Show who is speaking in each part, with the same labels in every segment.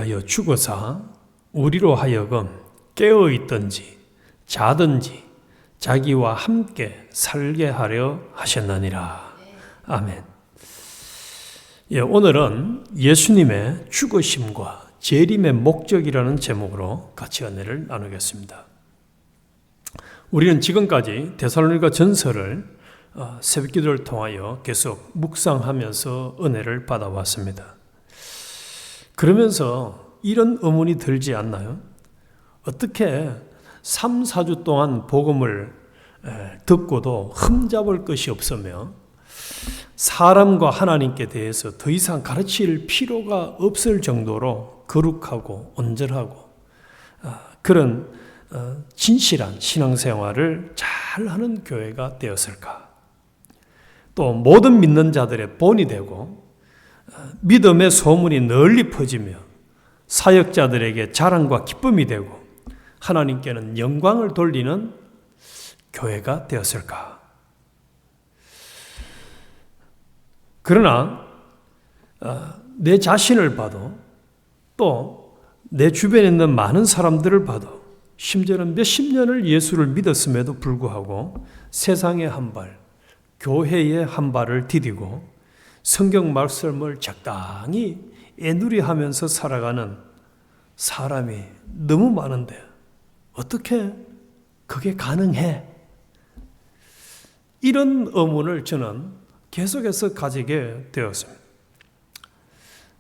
Speaker 1: 위하여 죽어사 우리로 하여금 깨어 있든지 자든지 자기와 함께 살게 하려 하셨느니라. 아멘. 예, 오늘은 예수님의 죽으심과 재림의 목적이라는 제목으로 같이 은혜를 나누겠습니다. 우리는 지금까지 데살로니가 전서를 새벽기도를 통하여 계속 묵상하면서 은혜를 받아왔습니다. 그러면서 이런 의문이 들지 않나요? 어떻게 3, 4주 동안 복음을 듣고도 흠잡을 것이 없으며 사람과 하나님께 대해서 더 이상 가르칠 필요가 없을 정도로 거룩하고 온전하고 그런 진실한 신앙생활을 잘하는 교회가 되었을까? 또 모든 믿는 자들의 본이 되고 믿음의 소문이 널리 퍼지며 사역자들에게 자랑과 기쁨이 되고 하나님께는 영광을 돌리는 교회가 되었을까? 그러나 내 자신을 봐도 또 내 주변에 있는 많은 사람들을 봐도 심지어는 몇십 년을 예수를 믿었음에도 불구하고 세상의 한 발, 교회의 한 발을 디디고 성경 말씀을 적당히 애누리하면서 살아가는 사람이 너무 많은데 어떻게 그게 가능해? 이런 의문을 저는 계속해서 가지게 되었습니다.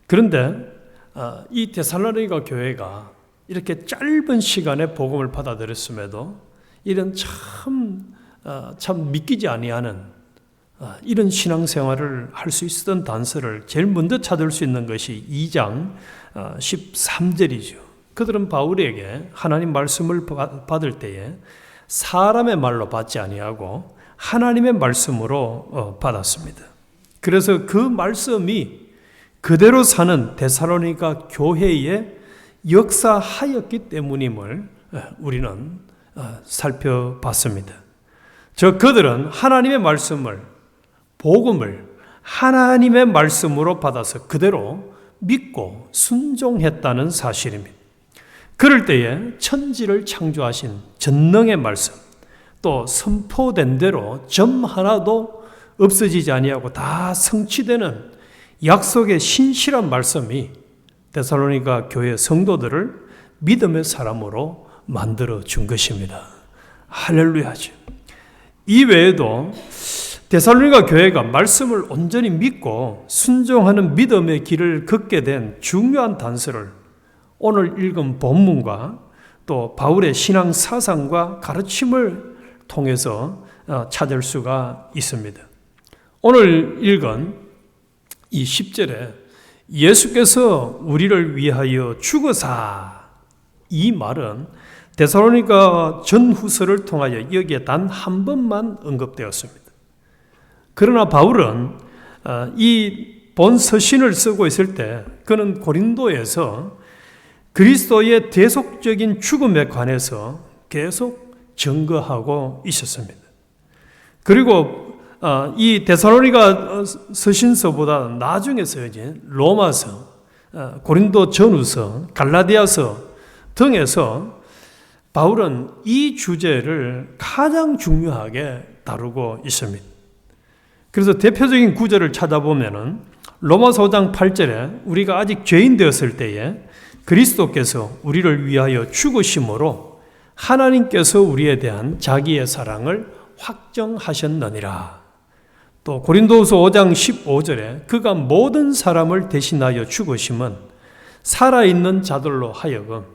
Speaker 1: 그런데 이 데살로니가 교회가 이렇게 짧은 시간에 복음을 받아들였음에도 이런 참 믿기지 아니하는 이런 신앙생활을 할 수 있었던 단서를 제일 먼저 찾을 수 있는 것이 2장 13절이죠. 그들은 바울에게 하나님 말씀을 받을 때에 사람의 말로 받지 아니하고 하나님의 말씀으로 받았습니다. 그래서 그 말씀이 그대로 사는 데살로니가 교회의 역사하였기 때문임을 우리는 살펴봤습니다. 그들은 하나님의 말씀을, 복음을 하나님의 말씀으로 받아서 그대로 믿고 순종했다는 사실입니다. 그럴 때에 천지를 창조하신 전능의 말씀, 또 선포된 대로 점 하나도 없어지지 아니하고 다 성취되는 약속의 신실한 말씀이 데살로니가 교회 성도들을 믿음의 사람으로 만들어 준 것입니다. 할렐루야죠. 이 외에도 데살로니가 교회가 말씀을 온전히 믿고 순종하는 믿음의 길을 걷게 된 중요한 단서를 오늘 읽은 본문과 또 바울의 신앙 사상과 가르침을 통해서 찾을 수가 있습니다. 오늘 읽은 이 10절에 예수께서 우리를 위하여 죽으사, 이 말은 데살로니가 전후서를 통하여 여기에 단 한 번만 언급되었습니다. 그러나 바울은 이 본 서신을 쓰고 있을 때 그는 고린도에서 그리스도의 대속적인 죽음에 관해서 계속 증거하고 있었습니다. 그리고 이 데살로니가 서신서보다 나중에서 이제 로마서, 고린도 전후서, 갈라디아서 등에서 바울은 이 주제를 가장 중요하게 다루고 있습니다. 그래서 대표적인 구절을 찾아보면은 로마서 5장 8절에 우리가 아직 죄인 되었을 때에 그리스도께서 우리를 위하여 죽으심으로 하나님께서 우리에 대한 자기의 사랑을 확정하셨느니라. 또 고린도후서 5장 15절에 그가 모든 사람을 대신하여 죽으심은 살아있는 자들로 하여금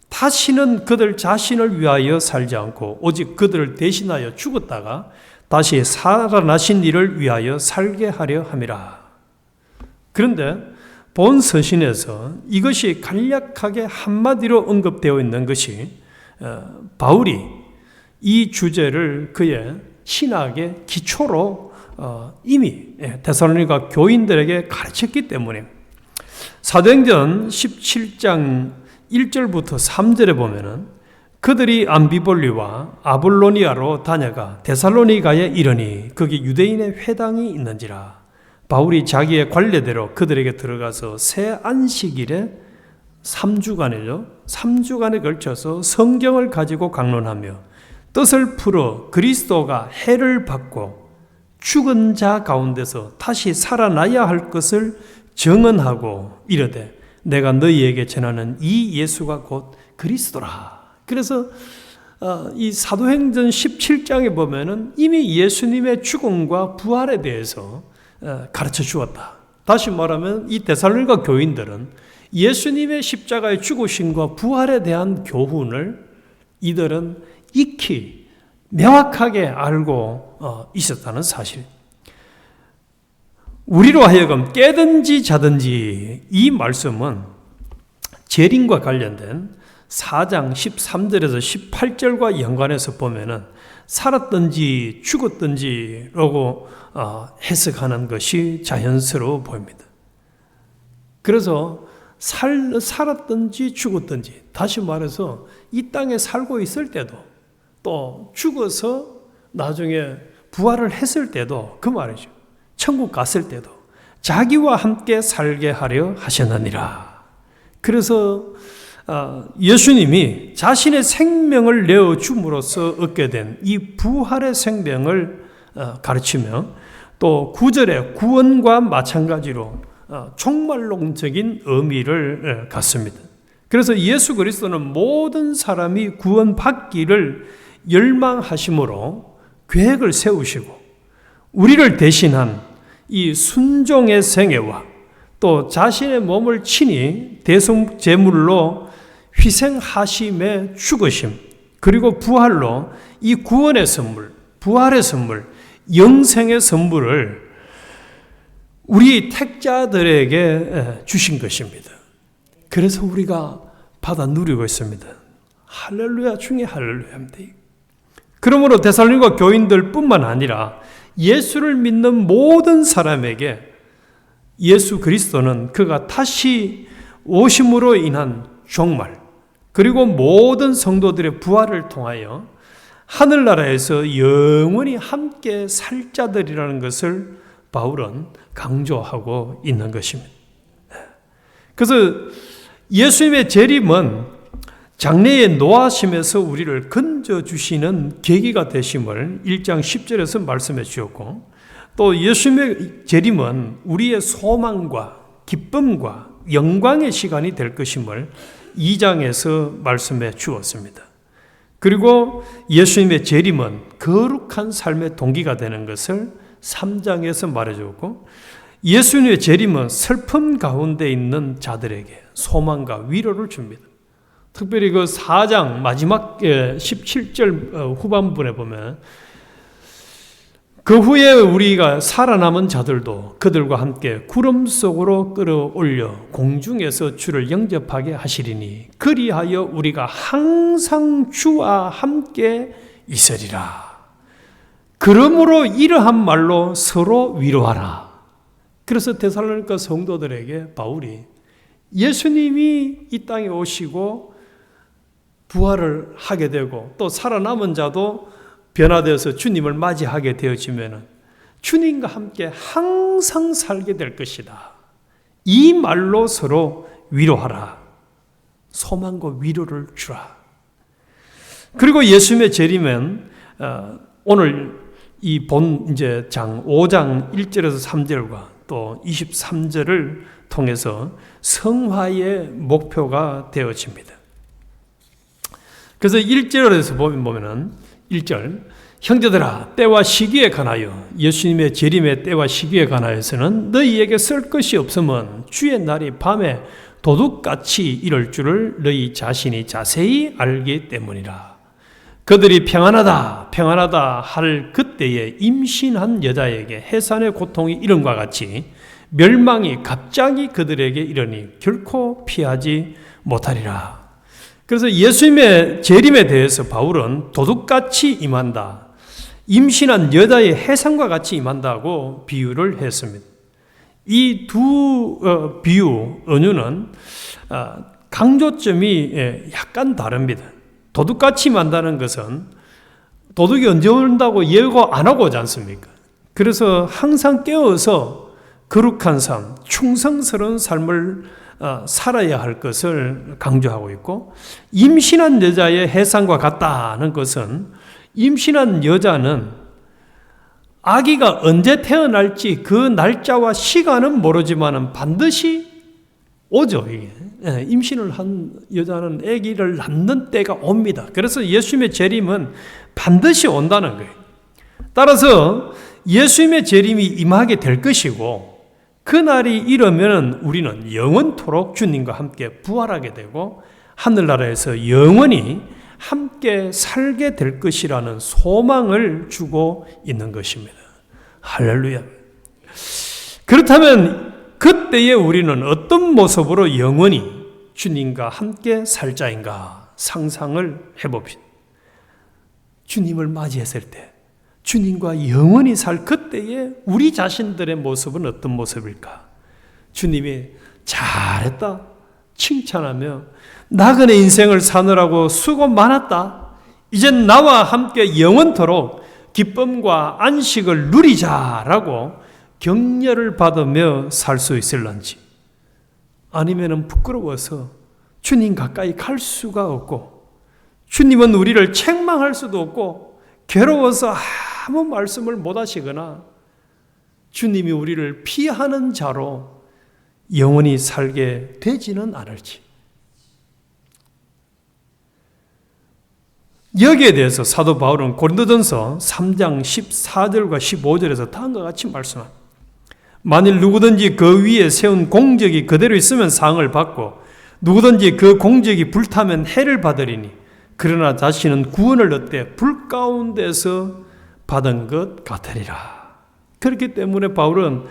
Speaker 1: 다시는 그들 자신을 위하여 살지 않고 오직 그들을 대신하여 죽었다가 다시 살아나신 이를 위하여 살게 하려 함이라. 그런데 본 서신에서 이것이 간략하게 한마디로 언급되어 있는 것이 바울이 이 주제를 그의 신학의 기초로 이미 데살로니가 교인들에게 가르쳤기 때문에 사도행전 17장 1절부터 3절에 보면은 그들이 암비볼리와 아볼로니아로 다녀가 데살로니가에 이르니 거기 유대인의 회당이 있는지라. 바울이 자기의 관례대로 그들에게 들어가서 새 안식일에 3주간을요. 3주간에 걸쳐서 성경을 가지고 강론하며 뜻을 풀어 그리스도가 해를 받고 죽은 자 가운데서 다시 살아나야 할 것을 증언하고 이르되 내가 너희에게 전하는 이 예수가 곧 그리스도라. 그래서 이 사도행전 17장에 보면은 이미 예수님의 죽음과 부활에 대해서 가르쳐 주었다. 다시 말하면 이 데살로니가 교인들은 예수님의 십자가의 죽으심과 부활에 대한 교훈을 이들은 익히 명확하게 알고 있었다는 사실. 우리로 하여금 깨든지 자든지 이 말씀은 재림과 관련된 4장 13절에서 18절과 연관해서 보면은 살았든지 죽었든지라고 해석하는 것이 자연스러워 보입니다. 그래서 살았든지 죽었든지, 다시 말해서 이 땅에 살고 있을 때도 또 죽어서 나중에 부활을 했을 때도 그 말이죠. 천국 갔을 때도 자기와 함께 살게 하려 하셨느니라. 그래서 예수님이 자신의 생명을 내어줌으로써 얻게 된 이 부활의 생명을 가르치며 또 9절의 구원과 마찬가지로 종말론적인 의미를 갖습니다. 그래서 예수 그리스도는 모든 사람이 구원받기를 열망하심으로 계획을 세우시고 우리를 대신한 이 순종의 생애와 또 자신의 몸을 친히 대속제물로 희생하심의 죽으심 그리고 부활로 이 구원의 선물, 부활의 선물, 영생의 선물을 우리 택자들에게 주신 것입니다. 그래서 우리가 받아 누리고 있습니다. 할렐루야 중에 할렐루야입니다. 그러므로 데살로니가 교인들뿐만 아니라 예수를 믿는 모든 사람에게 예수 그리스도는 그가 다시 오심으로 인한 종말 그리고 모든 성도들의 부활을 통하여 하늘나라에서 영원히 함께 살 자들이라는 것을 바울은 강조하고 있는 것입니다. 그래서 예수님의 재림은 장래의 노하심에서 우리를 건져주시는 계기가 되심을 1장 10절에서 말씀해 주셨고 또 예수님의 재림은 우리의 소망과 기쁨과 영광의 시간이 될 것임을 2장에서 말씀해 주었습니다. 그리고 예수님의 재림은 거룩한 삶의 동기가 되는 것을 3장에서 말해주었고 예수님의 재림은 슬픔 가운데 있는 자들에게 소망과 위로를 줍니다. 특별히 그 4장 마지막 17절 후반부에 보면 그 후에 우리가 살아남은 자들도 그들과 함께 구름 속으로 끌어올려 공중에서 주를 영접하게 하시리니 그리하여 우리가 항상 주와 함께 있으리라. 그러므로 이러한 말로 서로 위로하라. 그래서 데살로니가 성도들에게 바울이 예수님이 이 땅에 오시고 부활을 하게 되고 또 살아남은 자도 변화되어서 주님을 맞이하게 되어지면 주님과 함께 항상 살게 될 것이다. 이 말로 서로 위로하라. 소망과 위로를 주라. 그리고 예수님의 재림은 오늘 이 본 이제 장 5장 1절에서 3절과 또 23절을 통해서 성화의 목표가 되어집니다. 그래서 1절에서 보면은 1절 형제들아 때와 시기에 관하여 예수님의 재림의 때와 시기에 관하여서는 너희에게 쓸 것이 없으면 주의 날이 밤에 도둑같이 이럴 줄을 너희 자신이 자세히 알기 때문이라. 그들이 평안하다 평안하다 할 그때에 임신한 여자에게 해산의 고통이 이름과 같이 멸망이 갑자기 그들에게 이르니 결코 피하지 못하리라. 그래서 예수님의 재림에 대해서 바울은 도둑같이 임한다. 임신한 여자의 해산과 같이 임한다고 비유를 했습니다. 이 두 비유, 은유는 강조점이 약간 다릅니다. 도둑같이 임한다는 것은 도둑이 언제 온다고 예고 안 하고 오지 않습니까? 그래서 항상 깨어서 거룩한 삶, 충성스러운 삶을 살아야 할 것을 강조하고 있고, 임신한 여자의 해상과 같다는 것은 임신한 여자는 아기가 언제 태어날지 그 날짜와 시간은 모르지만 반드시 오죠. 이게. 임신을 한 여자는 아기를 낳는 때가 옵니다. 그래서 예수님의 재림은 반드시 온다는 거예요. 따라서 예수님의 재림이 임하게 될 것이고, 그날이 이르면 우리는 영원토록 주님과 함께 부활하게 되고 하늘나라에서 영원히 함께 살게 될 것이라는 소망을 주고 있는 것입니다. 할렐루야. 그렇다면 그때에 우리는 어떤 모습으로 영원히 주님과 함께 살 자인가 상상을 해봅시다. 주님을 맞이했을 때, 주님과 영원히 살 그때에 우리 자신들의 모습은 어떤 모습일까? 주님이 잘했다 칭찬하며 나그네 인생을 사느라고 수고 많았다. 이젠 나와 함께 영원토록 기쁨과 안식을 누리자라고 격려를 받으며 살 수 있을런지, 아니면은 부끄러워서 주님 가까이 갈 수가 없고, 주님은 우리를 책망할 수도 없고 괴로워서 아무 말씀을 못 하시거나 주님이 우리를 피하는 자로 영원히 살게 되지는 않을지. 여기에 대해서 사도 바울은 고린도전서 3장 14절과 15절에서 다음과 같이 말씀합니다. 만일 누구든지 그 위에 세운 공적이 그대로 있으면 상을 받고 누구든지 그 공적이 불타면 해를 받으리니 그러나 자신은 구원을 얻되 불 가운데서 받은 것 같으리라. 그렇기 때문에 바울은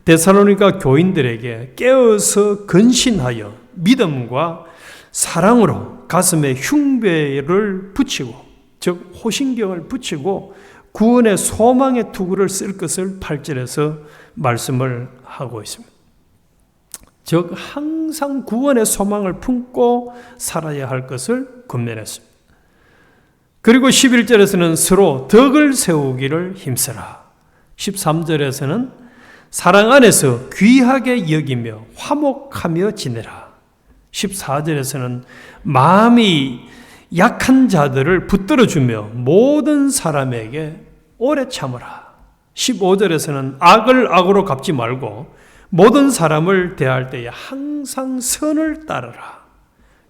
Speaker 1: 데살로니가 교인들에게 깨어서 근신하여 믿음과 사랑으로 가슴에 흉배를 붙이고, 즉 호신경을 붙이고 구원의 소망의 투구를 쓸 것을 8절에서 말씀을 하고 있습니다. 즉 항상 구원의 소망을 품고 살아야 할 것을 권면했습니다. 그리고 11절에서는 서로 덕을 세우기를 힘쓰라. 13절에서는 사랑 안에서 귀하게 여기며 화목하며 지내라. 14절에서는 마음이 약한 자들을 붙들어주며 모든 사람에게 오래 참으라. 15절에서는 악을 악으로 갚지 말고 모든 사람을 대할 때에 항상 선을 따르라.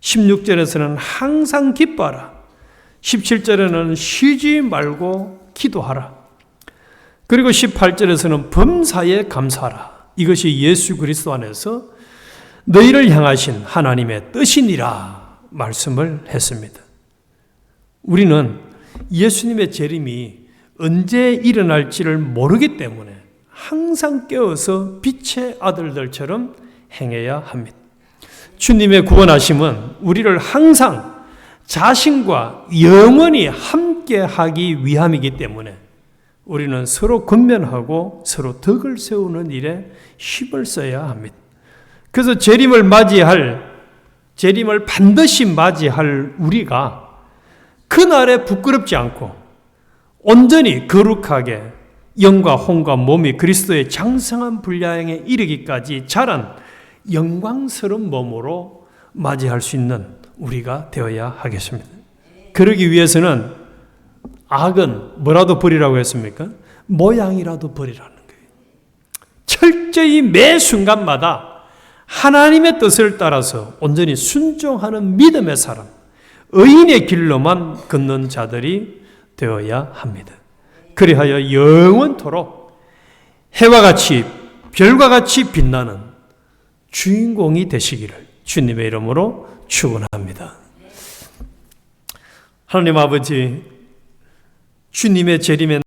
Speaker 1: 16절에서는 항상 기뻐하라. 17절에는 쉬지 말고 기도하라. 그리고 18절에서는 범사에 감사하라. 이것이 예수 그리스도 안에서 너희를 향하신 하나님의 뜻이니라 말씀을 했습니다. 우리는 예수님의 재림이 언제 일어날지를 모르기 때문에 항상 깨어서 빛의 아들들처럼 행해야 합니다. 주님의 구원하심은 우리를 항상 자신과 영원히 함께하기 위함이기 때문에 우리는 서로 권면하고 서로 덕을 세우는 일에 힘을 써야 합니다. 그래서 재림을 반드시 맞이할 우리가 그날에 부끄럽지 않고 온전히 거룩하게 영과 혼과 몸이 그리스도의 장성한 분량에 이르기까지 자란 영광스러운 몸으로 맞이할 수 있는 우리가 되어야 하겠습니다. 그러기 위해서는 악은 뭐라도 버리라고 했습니까? 모양이라도 버리라는 거예요. 철저히 매 순간마다 하나님의 뜻을 따라서 온전히 순종하는 믿음의 사람, 의인의 길로만 걷는 자들이 되어야 합니다. 그리하여 영원토록 해와 같이 별과 같이 빛나는 주인공이 되시기를 주님의 이름으로 축원합니다. 하나님 아버지, 주님의 재림에